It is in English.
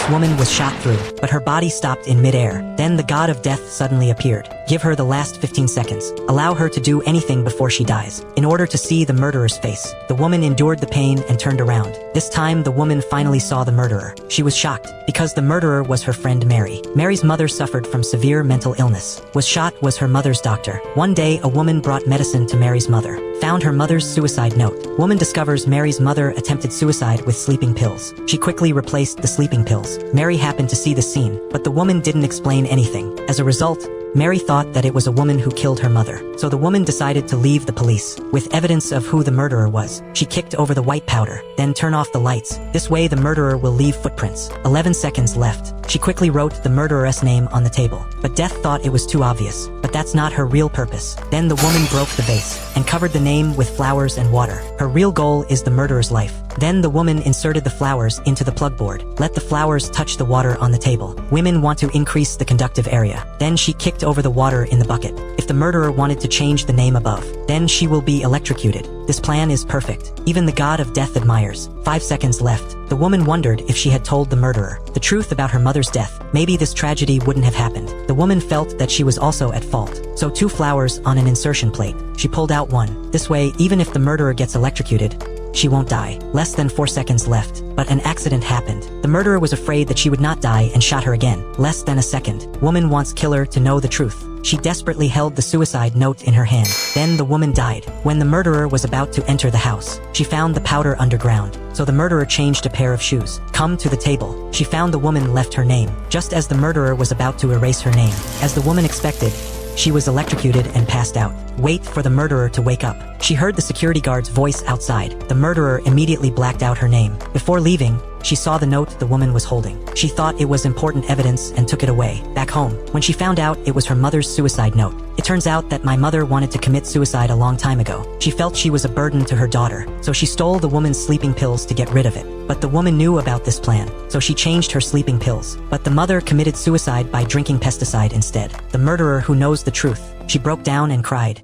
This woman was shot through, but her body stopped in midair. Then the god of death suddenly appeared. Give her the last 15 seconds. Allow her to do anything before she dies. In order to see the murderer's face, the woman endured the pain and turned around. This time, the woman finally saw the murderer. She was shocked, because the murderer was her friend Mary. Mary's mother suffered from severe mental illness. Was shot was her mother's doctor. One day, a woman brought medicine to Mary's mother. Found her mother's suicide note. Woman discovers Mary's mother attempted suicide with sleeping pills. She quickly replaced the sleeping pills. Mary happened to see the scene, but the woman didn't explain anything. As a result, Mary thought that it was a woman who killed her mother. So the woman decided to leave the police. With evidence of who the murderer was, she kicked over the white powder, then turned off the lights. This way the murderer will leave footprints. 11 seconds left. She quickly wrote the murderer's name on the table. But Death thought it was too obvious. But that's not her real purpose. Then the woman broke the vase and covered the name with flowers and water. Her real goal is the murderer's life. Then the woman inserted the flowers into the plug board. Let the flowers touch the water on the table. Women want to increase the conductive area. Then she kicked over the water in the bucket. If the murderer wanted to change the name above, then she will be electrocuted. This plan is perfect. Even the god of death admires. 5 seconds left. The woman wondered if she had told the murderer the truth about her mother's death. Maybe this tragedy wouldn't have happened. The woman felt that she was also at fault. So 2 flowers on an insertion plate. She pulled out one. This way, even if the murderer gets electrocuted, she won't die. Less than 4 seconds left. But an accident happened. The murderer was afraid that she would not die and shot her again. Less than a second. Woman wants killer to know the truth. She desperately held the suicide note in her hand. Then the woman died. When the murderer was about to enter the house, she found the powder underground. So the murderer changed a pair of shoes. Come to the table. She found the woman left her name. Just as the murderer was about to erase her name. As the woman expected, she was electrocuted and passed out. Wait for the murderer to wake up. She heard the security guard's voice outside. The murderer immediately blacked out her name. Before leaving, she saw the note the woman was holding. She thought it was important evidence and took it away. Back home, when she found out it was her mother's suicide note. It turns out that my mother wanted to commit suicide a long time ago. She felt she was a burden to her daughter, so she stole the woman's sleeping pills to get rid of it. But the woman knew about this plan, so she changed her sleeping pills. But the mother committed suicide by drinking pesticide instead. The murderer who knows the truth. She broke down and cried.